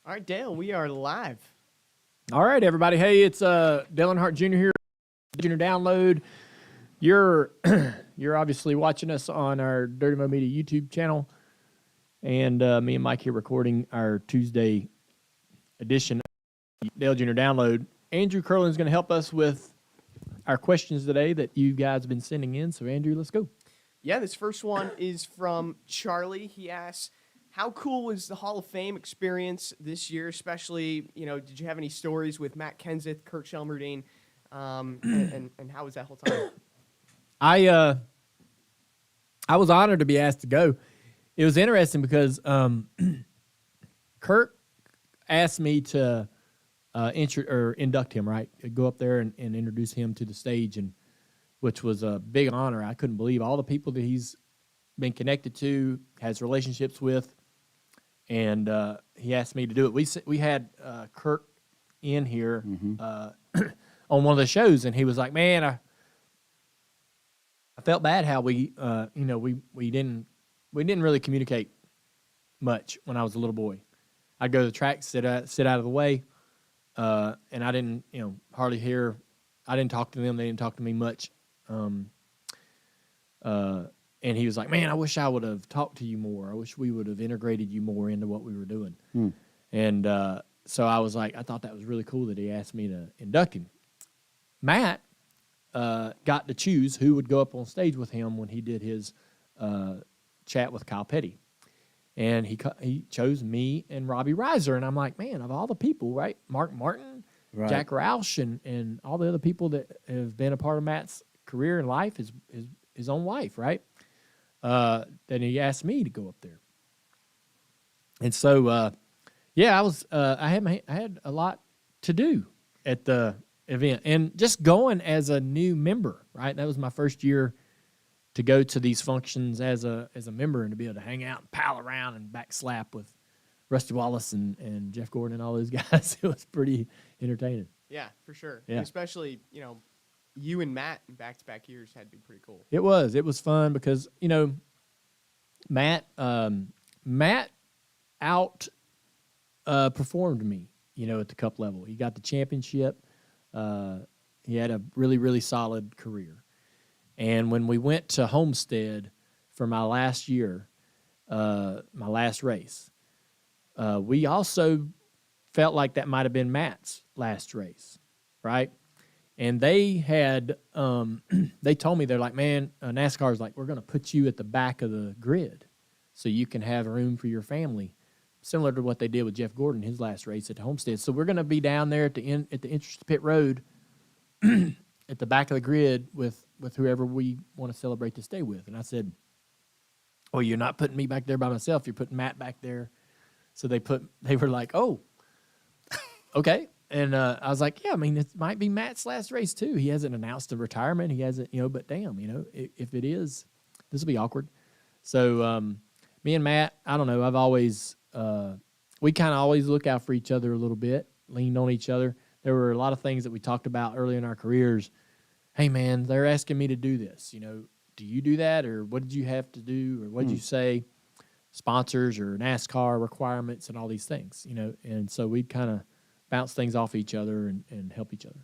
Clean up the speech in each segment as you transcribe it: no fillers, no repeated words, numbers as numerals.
All right, Dale, we are live. All right, everybody. Hey, it's Dale Earnhardt Jr. here. Junior Download. You're you're obviously watching us on our Dirty Mo Media YouTube channel, and me and Mike here recording our Tuesday edition of Dale Junior Download. Andrew Curlin is going to help us with our questions today that you guys have been sending in. So, Andrew, let's go. Yeah, this first one is from Charlie. He asks, how cool was the Hall of Fame experience this year? Especially, did you have any stories with Matt Kenseth, Kurt Shelmerdine, and how was that whole time? I was honored to be asked to go. It was interesting because Kurt asked me to induct him, right? Go up there and introduce him to the stage, and which was a big honor. I couldn't believe all the people that he's been connected to, has relationships with, and he asked me to do it. We had Kurt in here on one of the shows, and he was like, "Man, I felt bad how we didn't really communicate much when I was a little boy. I'd go to the track, sit out of the way, and I didn't hardly hear. I didn't talk to them. They didn't talk to me much." And he was like, "Man, I wish I would have talked to you more. I wish we would have integrated you more into what we were doing." And so I was like, I thought that was really cool that he asked me to induct him. Matt got to choose who would go up on stage with him when he did his chat with Kyle Petty. And he chose me and Robbie Reiser. And I'm like, man, of all the people, right? Mark Martin, right, Jack Roush, and all the other people that have been a part of Matt's career and life, his own life, right? Then he asked me to go up there. And so, I had a lot to do at the event, and just going as a new member, right? That was my first year to go to these functions as a member, and to be able to hang out and pal around and backslap with Rusty Wallace and Jeff Gordon and all those guys. It was pretty entertaining. Yeah, for sure. Yeah. And especially, you and Matt in back-to-back years had to be pretty cool. It was fun because, Matt out performed me, at the cup level. He got the championship. He had a really, really solid career. And when we went to Homestead for my last year, my last race, we also felt like that might have been Matt's last race, right? And they had, they told me, they're like, man, NASCAR's like, we're going to put you at the back of the grid so you can have room for your family, similar to what they did with Jeff Gordon, his last race at Homestead. So we're going to be down there at the entrance to pit road at the back of the grid with whoever we want to celebrate this day with. And I said, well, you're not putting me back there by myself. You're putting Matt back there. So they were like, oh, okay. And I was like, yeah, I mean, it might be Matt's last race too. He hasn't announced a retirement. He hasn't, but damn, if it is, this will be awkward. So me and Matt, I don't know, I've always, we kind of always look out for each other a little bit, leaned on each other. There were a lot of things that we talked about early in our careers. Hey, man, they're asking me to do this. Do you do that? Or what did you have to do? Or what did you say? Sponsors or NASCAR requirements and all these things, And so we'd kind of bounce things off each other and help each other.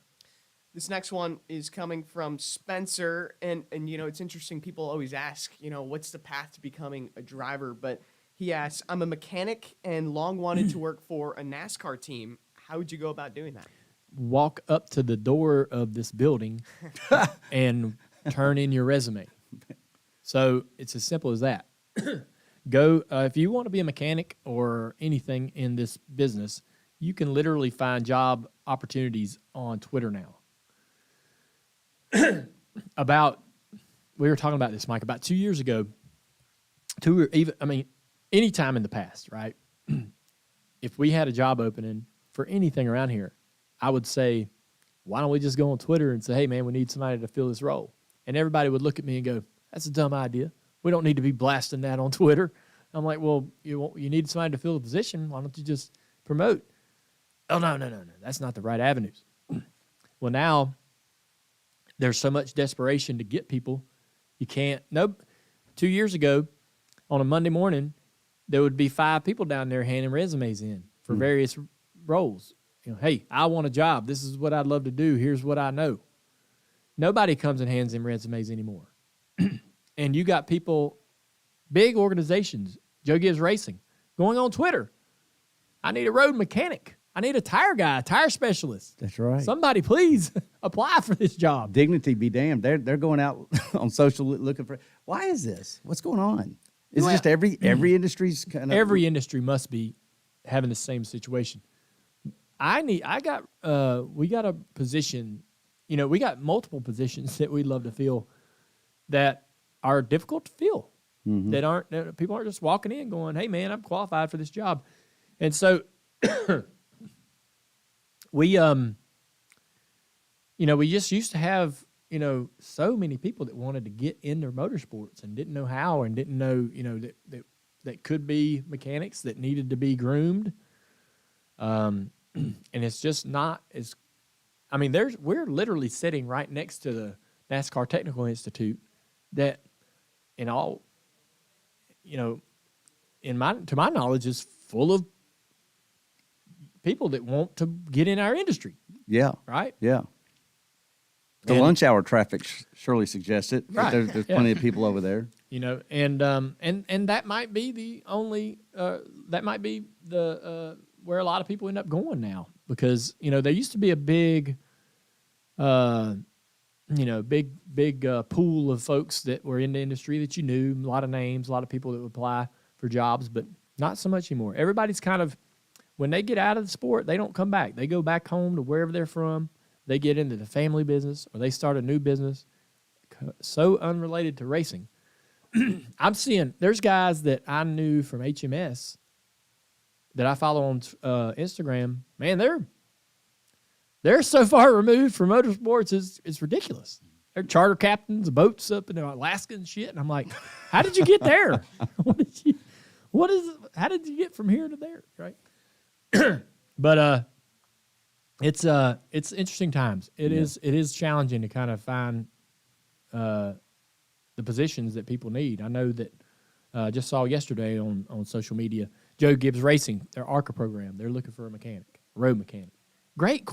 This next one is coming from Spencer, and it's interesting. People always ask, what's the path to becoming a driver? But he asks, I'm a mechanic and long wanted to work for a NASCAR team. How would you go about doing that? Walk up to the door of this building and turn in your resume. So it's as simple as that. Go if you want to be a mechanic or anything in this business, you can literally find job opportunities on Twitter now. We were talking about this, Mike, about 2 years ago, any time in the past, right? If we had a job opening for anything around here, I would say, why don't we just go on Twitter and say, hey, man, we need somebody to fill this role? And everybody would look at me and go, that's a dumb idea. We don't need to be blasting that on Twitter. I'm like, well, you need somebody to fill the position. Why don't you just promote? Oh, no. That's not the right avenues. Well, now there's so much desperation to get people. You can't. Nope. 2 years ago, on a Monday morning, there would be 5 people down there handing resumes in for various roles. Hey, I want a job. This is what I'd love to do. Here's what I know. Nobody comes and hands in resumes anymore. And you got people, big organizations, Joe Gibbs Racing, going on Twitter. I need a road mechanic. I need a tire guy, a tire specialist. That's right. Somebody please apply for this job. Dignity be damned. They're going out on social looking for. Why is this? What's going on? Is it just every industry's kind of Every industry must be having the same situation. We got a position, we got multiple positions that we'd love to fill that are difficult to fill. That people aren't just walking in going, hey man, I'm qualified for this job. And so we just used to have, so many people that wanted to get into motorsports and didn't know how and didn't know, that could be mechanics that needed to be groomed. And it's just not as, we're literally sitting right next to the NASCAR Technical Institute that to my knowledge is full of people that want to get in our industry. Yeah. Right? Yeah. The lunch hour traffic surely suggests it. Right. There's plenty of people over there. And that might be the only where a lot of people end up going now, because there used to be a big pool of folks that were in the industry that you knew, a lot of names, a lot of people that would apply for jobs, but not so much anymore. Everybody's kind of, when they get out of the sport, they don't come back. They go back home to wherever they're from. They get into the family business or they start a new business so unrelated to racing. I'm seeing there's guys that I knew from HMS that I follow on Instagram. Man, they're so far removed from motorsports, it's ridiculous. They're charter captains of boats up in Alaska and shit. And I'm like, how did you get there? How did you get from here to there? Right. But it's interesting times. It is challenging to kind of find the positions that people need. I know that just saw yesterday on social media, Joe Gibbs Racing, their ARCA program, they're looking for a mechanic, a road mechanic. Great,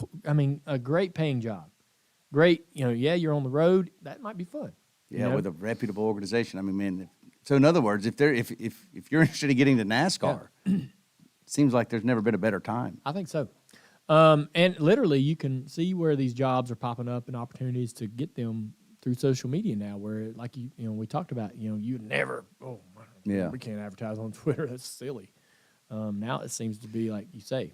a great paying job. Great, you're on the road. That might be fun. Yeah, with a reputable organization. So in other words, if you're interested in getting to NASCAR, it seems like there's never been a better time. I think so. And literally, you can see where these jobs are popping up and opportunities to get them through social media now. Where, like we talked about, you never. Oh, yeah, we can't advertise on Twitter. That's silly. Now it seems to be like you say,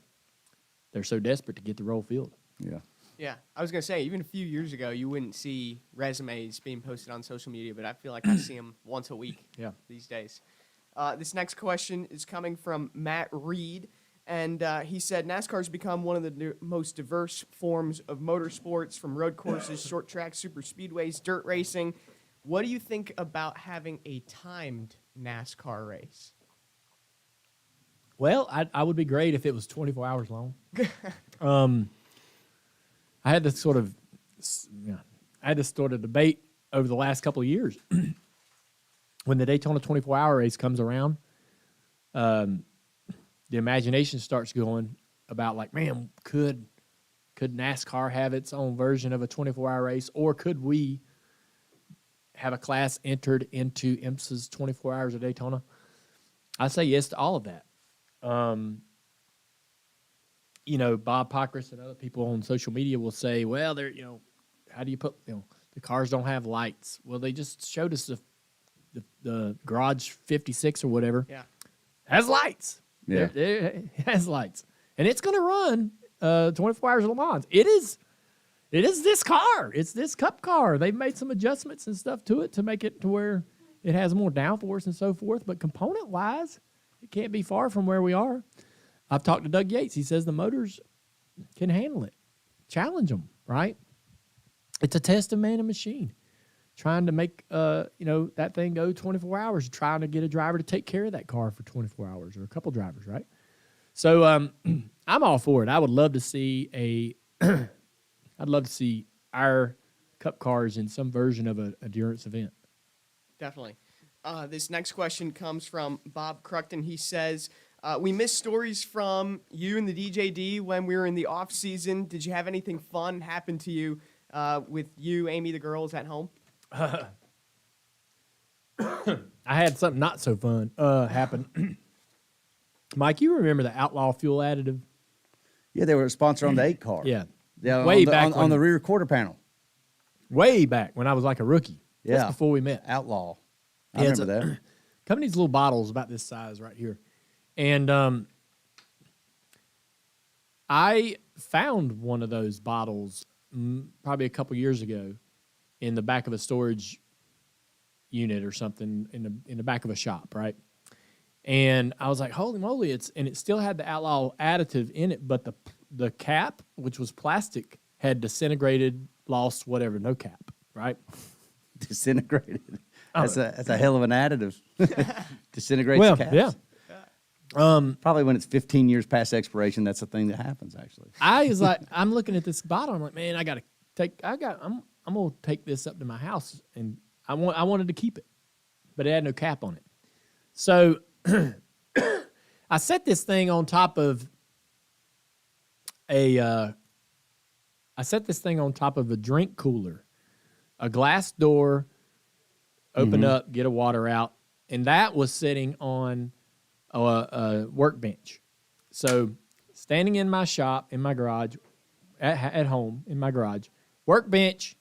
they're so desperate to get the role filled. Yeah. Yeah, I was going to say, even a few years ago, you wouldn't see resumes being posted on social media, but I feel like I see them once a week these days. This next question is coming from Matt Reed, and he said, NASCAR's become one of the most diverse forms of motorsports, from road courses, short tracks, super speedways, dirt racing. What do you think about having a timed NASCAR race? Well, I would be great if it was 24 hours long. I had this sort of debate over the last couple of years. When the Daytona 24-hour race comes around, the imagination starts going about like, man, could NASCAR have its own version of a 24-hour race, or could we have a class entered into IMSA's 24 Hours of Daytona? I say yes to all of that. Bob Pockris and other people on social media will say, well, how do you put, the cars don't have lights. Well, they just showed us the Garage 56 or whatever. Yeah. Has lights. Yeah. It has lights. And it's going to run 24 Hours of Le Mans. It is this car. It's this Cup car. They've made some adjustments and stuff to it to make it to where it has more downforce and so forth. But component-wise, it can't be far from where we are. I've talked to Doug Yates. He says the motors can handle it. Challenge them, right? It's a test of man and machine. Trying to make that thing go 24 hours, trying to get a driver to take care of that car for 24 hours, or a couple drivers, right? So I'm all for it. I would love to see our Cup cars in some version of an endurance event. Definitely. This next question comes from Bob Cruckton. He says, We missed stories from you and the DJD when we were in the off season. Did you have anything fun happen to you with you, Amy, the girls at home? I had something not so fun happen. Mike, you remember the Outlaw Fuel Additive? Yeah, they were a sponsor on the 8 car. Yeah. Yeah, Way on the, back on, when- on the rear quarter panel. Way back when I was like a rookie. Yeah. That's before we met. Outlaw. I Yeah, it's remember that. Come in these little bottles about this size right here. And I found one of those bottles probably a couple years ago in the back of a storage unit or something in the back of a shop, right? And I was like, holy moly, it still had the Outlaw additive in it, but the cap, which was plastic, had disintegrated, lost, whatever, no cap, right? Disintegrated. Oh. That's a hell of an additive. Disintegrates Well, caps. yeah. Probably when it's 15 years past expiration, that's the thing that happens, actually. I was like, I'm looking at this bottle. I'm like, man, I'm gonna take this up to my house, and I wanted to keep it, but it had no cap on it. So I set this thing on top of a drink cooler, a glass door, open up, get a water out, and that was sitting on a workbench. So standing in my shop, in my garage, at home, in my garage, workbench,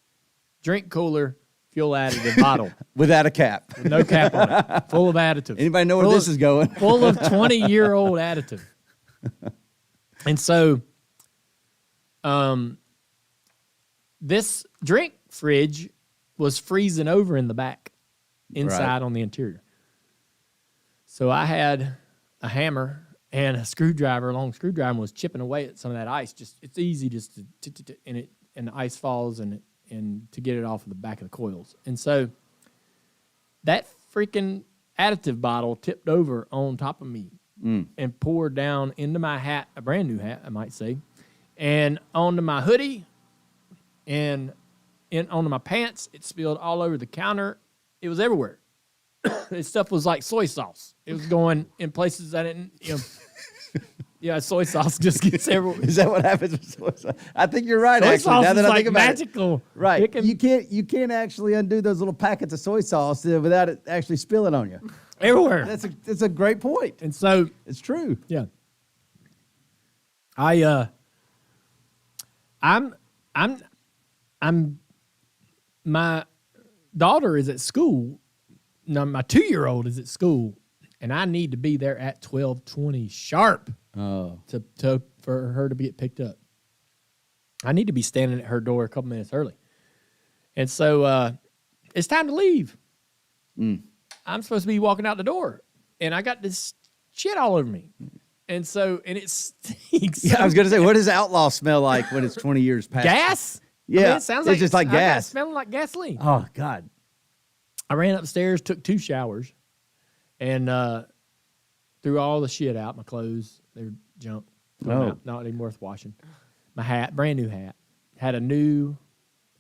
drink cooler, fuel additive bottle. Without a cap. With no cap on it. Full of additive. Anybody know where this is going? Full of 20-year-old additive. And so this drink fridge was freezing over in the back, inside Right. on the interior. So I had a hammer and a screwdriver, a long screwdriver, and was chipping away at some of that ice. It's easy just to and the ice falls and to get it off of the back of the coils. And so that freaking additive bottle tipped over on top of me and poured down into my hat, a brand new hat, I might say, and onto my hoodie and onto my pants. It spilled all over the counter. It was everywhere. This stuff was like soy sauce. It was going in places I didn't, yeah, soy sauce just gets everywhere. Is that what happens with soy sauce? I think you're right, Soy actually. sauce Now is that I like think about magical. it. Right. It can- You can't actually undo those little packets of soy sauce without it actually spilling on you. everywhere. That's a great point. And so, It's true. yeah. My daughter is at school. No, my 2-year-old is at school, and I need to be there at 12:20 sharp Oh. for her to get picked up. I need to be standing at her door a couple minutes early. And so it's time to leave. I'm supposed to be walking out the door, and I got this shit all over me. And so, and it stinks. Yeah, I was going to say, what does Outlaw smell like when it's 20 years past? Gas? Yeah, I mean, it sounds it's just like I got it gas. smelling like gasoline. Oh, God. I ran upstairs, took 2 showers, and threw all the shit out. My clothes, they're junk. Threw 'em Oh. out, not even worth washing. My hat, brand new hat. Had a new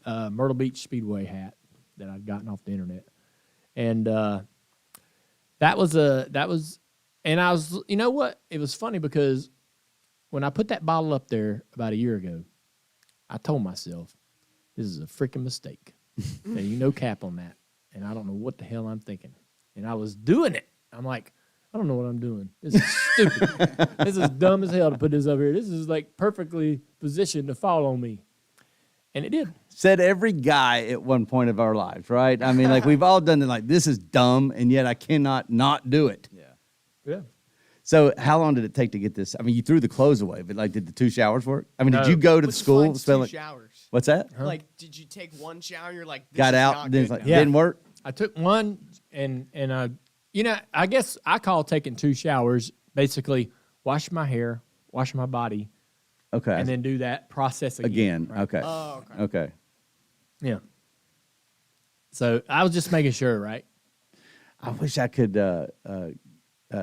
Myrtle Beach Speedway hat that I'd gotten off the internet. And and I was, you know what? It was funny because when I put that bottle up there about a year ago, I told myself, this is a freaking mistake. There ain't no cap on that. And I don't know what the hell I'm thinking. And I was doing it. I'm like, I don't know what I'm doing. This is stupid. This is dumb as hell to put this up here. This is like perfectly positioned to fall on me. And it did. Said every guy at one point of our lives, right? I mean, like, we've all done it, like, this is dumb, and yet I cannot not do it. Yeah. So how long did it take to get this? I mean, you threw the clothes away, but, like, did the 2 showers work? I mean, No. did you go to the What's school defines 2 smelling? showers? What's that? Like, did you take 1 shower and you're like, this Got is out, not then it's good like, now? Yeah. didn't work? I took one and I guess I call taking 2 showers basically wash my hair, wash my body, Okay. and then do that process Again. right? Okay. Oh, okay. Okay. Yeah. So I was just making sure, right? I wish I could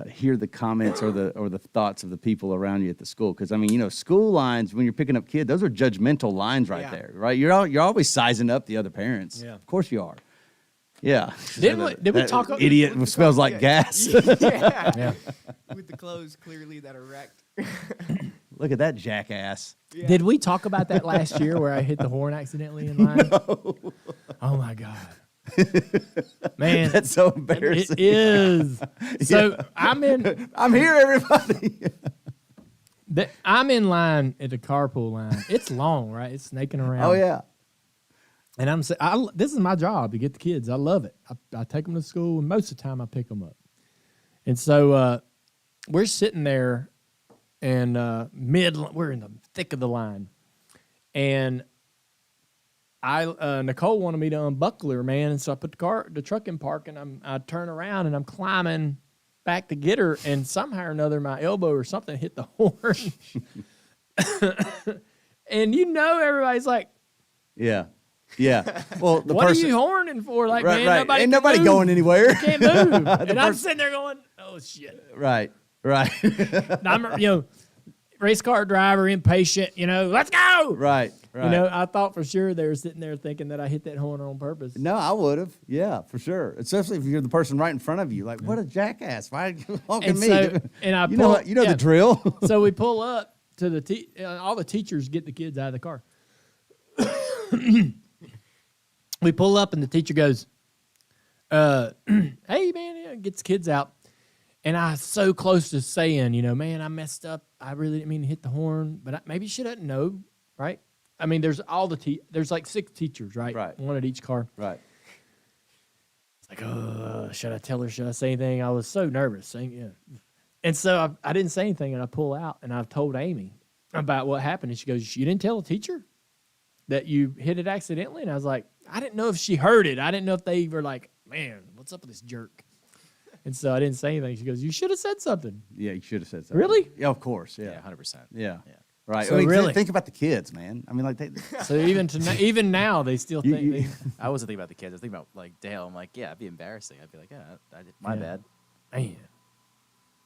hear the comments or the thoughts of the people around you at the school, because I mean, you know, school lines when you're picking up kids, those are judgmental lines right Yeah. there, right? You're always sizing up the other parents. Yeah. Of course you are. Yeah. Did we talk? Idiot who smells like Yeah. gas. Yeah. Yeah. With the clothes clearly that are wrecked. Look at that jackass. Yeah. Did we talk about that last year where I hit the horn accidentally in line? No. Oh my God. Man, That's so embarrassing. it is. So I'm in. I'm here, everybody. I'm in line at the carpool line. It's long, right? It's snaking around. Oh yeah. And this is my job to get the kids. I love it. I take them to school, and most of the time I pick them up. And so we're sitting there, and we're in the thick of the line, and Nicole wanted me to unbuckle her, man, and so I put the truck in park, and I turn around and I'm climbing back to get her, and somehow or another my elbow or something hit the horn, and everybody's like, Yeah. Yeah. Well, the "What person. are you horning for?" Like, Right, man, right. Ain't can nobody move. going anywhere. You can't move, and I'm sitting there going, "Oh shit!" Right. Right. I'm race car driver, impatient. Let's go. Right. Right. I thought for sure they were sitting there thinking that I hit that horn on purpose. No, I would have. Yeah, for sure. Especially if you're the person right in front of you. Like, what a jackass! Why are you honking And me? so- and I you know pull- what? You know yeah. the drill. So we pull up to all the teachers get the kids out of the car. We pull up and the teacher goes, "Hey man," gets the kids out. And I was so close to saying, man, I messed up. I really didn't mean to hit the horn, but maybe she doesn't know, right? I mean, there's there's like 6 teachers, right? Right. One at each car. Right. It's like, should I tell her? Should I say anything? I was so nervous. And so I didn't say anything, and I pull out, and I've told Amy about what happened. And she goes, "You didn't tell a teacher that you hit it accidentally?" And I was like, I didn't know if she heard it. I didn't know if they were like, "Man, what's up with this jerk?" And so I didn't say anything. She goes, "You should have said something." Yeah, you should have said something. Really? Yeah, of course. Yeah. 100%. Yeah. Right. So I mean, really- think about the kids, man. I mean, like So even now, they still think You- they. I wasn't thinking about the kids. I was thinking about like Dale. I'm like, yeah, it'd be embarrassing. I'd be like, yeah, I did my Yeah. bad. Man.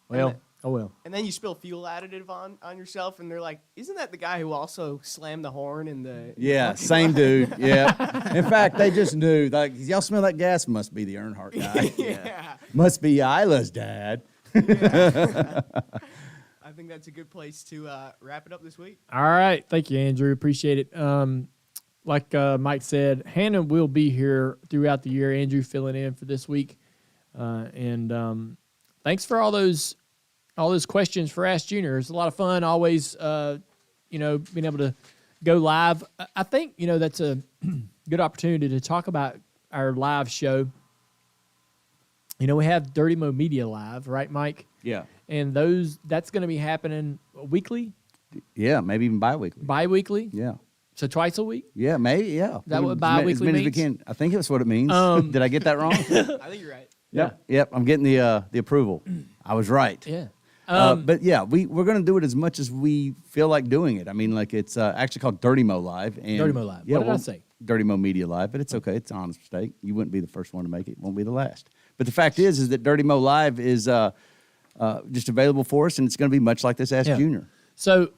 Well, oh well. And then you spill fuel additive on yourself, and they're like, "Isn't that the guy who also slammed the horn in the?" Yeah, same dude. Yeah. In fact, they just knew. Like, y'all smell that gas? Must be the Earnhardt guy. Yeah. Must be Isla's dad. I think that's a good place to wrap it up this week. All right. Thank you, Andrew. Appreciate it. Like Mike said, Hannah will be here throughout the year. Andrew filling in for this week. And thanks for all those questions for Ask Junior. It's a lot of fun. Always, being able to go live. I think, that's a good opportunity to talk about our live show. We have Dirty Mo Media Live, right, Mike? Yeah. And that's going to be happening weekly, Yeah, maybe even bi-weekly. bi-weekly, Yeah. so twice a week. Yeah, maybe, yeah. that what As bi-weekly many as we means? can. I think that's what it means. Um, Did I get that wrong? I think you're right. Yep, I'm getting the approval. I was right. Yeah. But yeah, we're going to do it as much as we feel like doing it. I mean, like it's actually called Dirty Mo Live. And Dirty Mo Live. Yeah, What did I say? Dirty Mo Media Live, but it's okay. It's an honest mistake. You wouldn't be the first one to make it. Won't be the last. But the fact is that Dirty Mo Live is just available for us, and it's going to be much like this Ask Yeah. Junior. So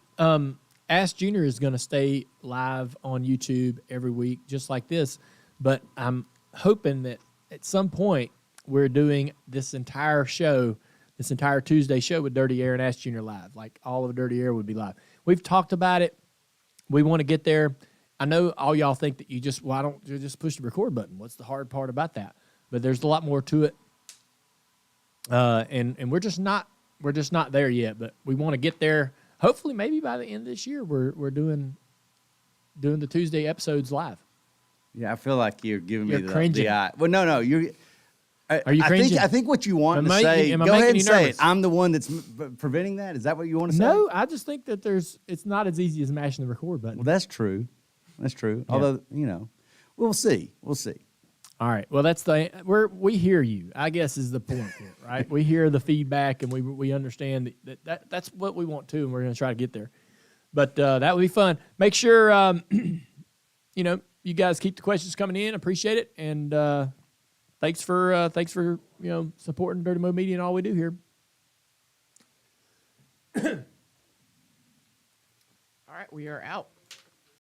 Ask Junior is going to stay live on YouTube every week, just like this. But I'm hoping that at some point we're doing this entire Tuesday show with Dirty Air and Ask Junior live. Like all of Dirty Air would be live. We've talked about it. We want to get there. I know all y'all think that you just push the record button. What's the hard part about that? But there's a lot more to it. And we're just not there yet, but we want to get there. Hopefully maybe by the end of this year we're doing the Tuesday episodes live. Yeah, I feel like you're giving You're me cringing. the eye. Well, no, you're. Are you cringing? I think what you want Am to I- say. am I Go making ahead and you say nervous? it. I'm the one that's preventing that. Is that what you want to say? No, I just think that it's not as easy as mashing the record button. Well, that's true. That's true. Yeah. Although we'll see. We'll see. All right. Well, we hear you, I guess, is the point here, right? We hear the feedback and we understand that's what we want to, and we're going to try to get there. But that would be fun. Make sure you guys keep the questions coming in. Appreciate it, and thanks for supporting Dirty Mo Media and all we do here. All right, we are out.